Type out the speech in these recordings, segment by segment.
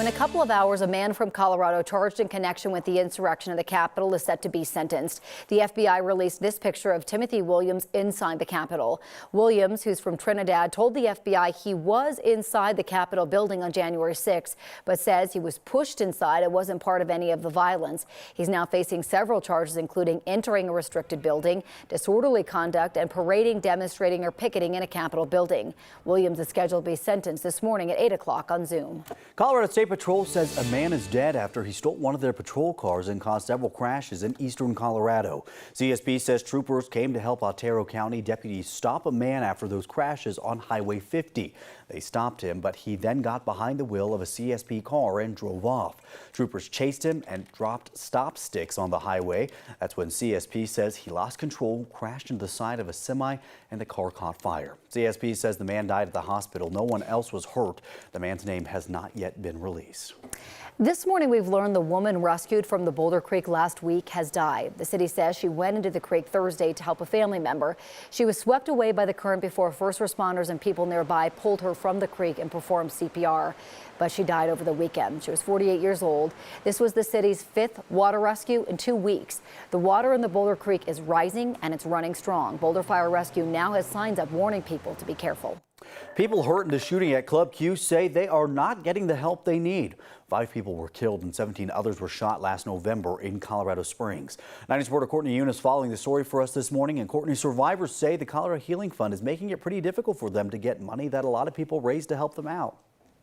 In a couple of hours, a man from Colorado charged in connection with the insurrection at the Capitol is set to be sentenced. The FBI released this picture of Timothy Williams inside the Capitol. Williams, who's from Trinidad, told the FBI he was inside the Capitol building on January 6th, but says he was pushed inside and wasn't part of any of the violence. He's now facing several charges, including entering a restricted building, disorderly conduct, and parading, demonstrating, or picketing in a Capitol building. Williams is scheduled to be sentenced this morning at 8 o'clock on Zoom. Colorado State Patrol says a man is dead after he stole one of their patrol cars and caused several crashes in eastern Colorado. CSP says troopers came to help Otero County deputies stop a man after those crashes on Highway 50. They stopped him, but he then got behind the wheel of a CSP car and drove off. Troopers chased him and dropped stop sticks on the highway. That's when CSP says he lost control, crashed into the side of a semi, and the car caught fire. CSP says the man died at the hospital. No one else was hurt. The man's name has not yet been released. This morning, we've learned the woman rescued from the Boulder Creek last week has died. The city says she went into the creek Thursday to help a family member. She was swept away by the current before first responders and people nearby pulled her from the creek and performed CPR. But she died over the weekend. She was 48 years old. This was the city's 5th water rescue in 2 weeks. The water in the Boulder Creek is rising and it's running strong. Boulder Fire Rescue now has signs up warning people to be careful. People hurt in the shooting at Club Q say they are not getting the help they need. 5 people were killed and 17 others were shot last November in Colorado Springs. 9 News reporter Courtney Yunus following the story for us this morning. And Courtney, survivors say the Colorado Healing Fund is making it pretty difficult for them to get money that a lot of people raise to help them out.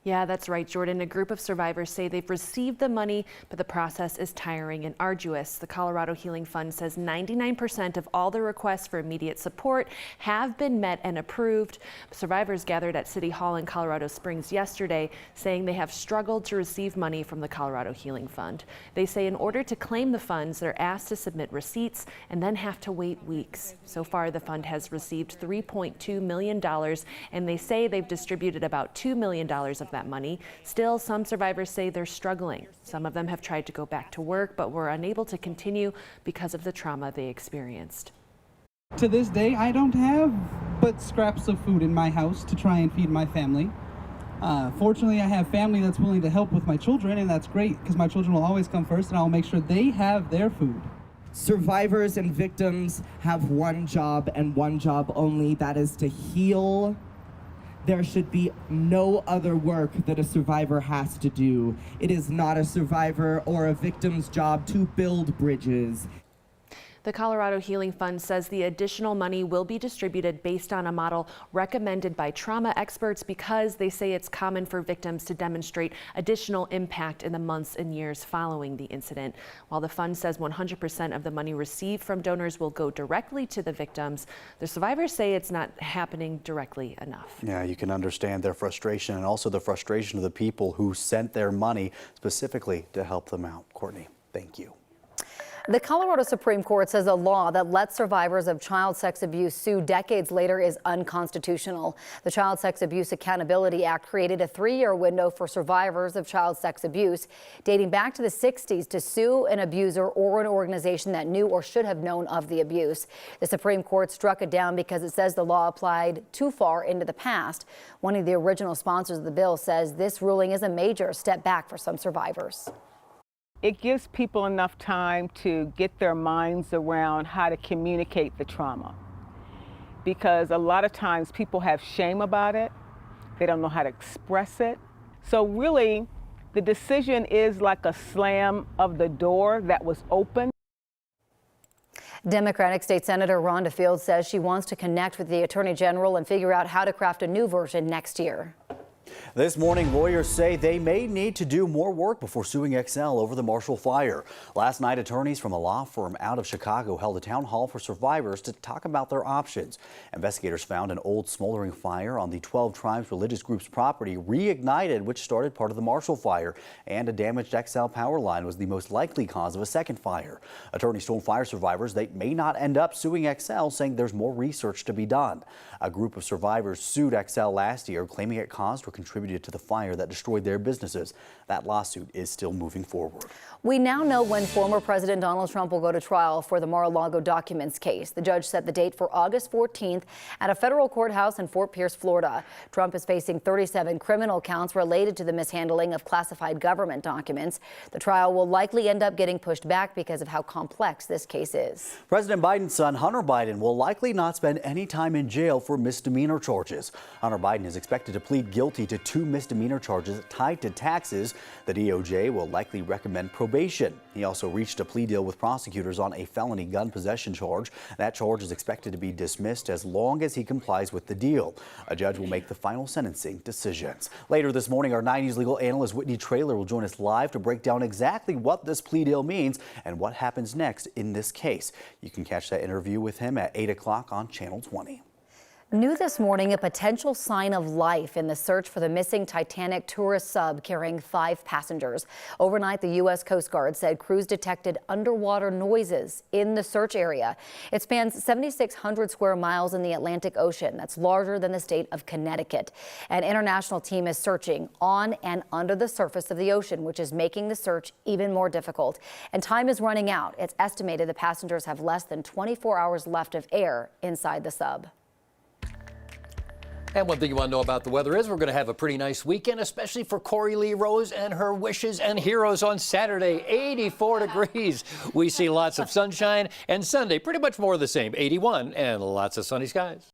Yeah, that's right, Jordan. A group of survivors say they've received the money, but the process is tiring and arduous. The Colorado Healing Fund says 99% of all the requests for immediate support have been met and approved. Survivors gathered at City Hall in Colorado Springs yesterday, saying they have struggled to receive money from the Colorado Healing Fund. They say in order to claim the funds, they're asked to submit receipts and then have to wait weeks. So far, the fund has received $3.2 million, and they say they've distributed about $2 million of that money. Still, some survivors say they're struggling. Some of them have tried to go back to work, but were unable to continue because of the trauma they experienced. To this day, I don't have but scraps of food in my house to try and feed my family. Fortunately, I have family that's willing to help with my children, and that's great because my children will always come first, and I'll make sure they have their food. Survivors and victims have one job and one job only, that is to heal. There should be no other work that a survivor has to do. It is not a survivor or a victim's job to build bridges. The Colorado Healing Fund says the additional money will be distributed based on a model recommended by trauma experts because they say it's common for victims to demonstrate additional impact in the months and years following the incident. While the fund says 100% of the money received from donors will go directly to the victims, the survivors say it's not happening directly enough. Yeah, you can understand their frustration and also the frustration of the people who sent their money specifically to help them out. Courtney, thank you. The Colorado Supreme Court says a law that lets survivors of child sex abuse sue decades later is unconstitutional. The Child Sex Abuse Accountability Act created a 3-year window for survivors of child sex abuse dating back to the 60s to sue an abuser or an organization that knew or should have known of the abuse. The Supreme Court struck it down because it says the law applied too far into the past. One of the original sponsors of the bill says this ruling is a major step back for some survivors. It gives people enough time to get their minds around how to communicate the trauma. Because a lot of times people have shame about it. They don't know how to express it. So really, the decision is like a slam of the door that was open. Democratic State Senator Rhonda Fields says she wants to connect with the Attorney General and figure out how to craft a new version next year. This morning, lawyers say they may need to do more work before suing XL over the Marshall fire. Last night, attorneys from a law firm out of Chicago held a town hall for survivors to talk about their options. Investigators found an old smoldering fire on the 12 Tribes religious group's property reignited, which started part of the Marshall fire, and a damaged XL power line was the most likely cause of a second fire. Attorneys told fire survivors they may not end up suing XL, saying there's more research to be done. A group of survivors sued XL last year, claiming it caused or contributed to the fire that destroyed their businesses. That lawsuit is still moving forward. We now know when former President Donald Trump will go to trial for the Mar-a-Lago documents case. The judge set the date for August 14th at a federal courthouse in Fort Pierce, Florida. Trump is facing 37 criminal counts related to the mishandling of classified government documents. The trial will likely end up getting pushed back because of how complex this case is. President Biden's son, Hunter Biden, will likely not spend any time in jail for misdemeanor charges. Hunter Biden is expected to plead guilty to 2 misdemeanor charges tied to taxes. The DOJ will likely recommend probation. He also reached a plea deal with prosecutors on a felony gun possession charge. That charge is expected to be dismissed as long as he complies with the deal. A judge will make the final sentencing decisions. Later this morning, our 9 News legal analyst Whitney Traylor will join us live to break down exactly what this plea deal means and what happens next in this case. You can catch that interview with him at 8 o'clock on Channel 20. New this morning, a potential sign of life in the search for the missing Titanic tourist sub carrying 5 passengers. Overnight, the U.S. Coast Guard said crews detected underwater noises in the search area. It spans 7,600 square miles in the Atlantic Ocean. That's larger than the state of Connecticut. An international team is searching on and under the surface of the ocean, which is making the search even more difficult. And time is running out. It's estimated the passengers have less than 24 hours left of air inside the sub. And one thing you want to know about the weather is we're going to have a pretty nice weekend, especially for Corey Lee Rose and her wishes and heroes on Saturday. 84 degrees. We see lots of sunshine, and Sunday pretty much more of the same, 81 and lots of sunny skies.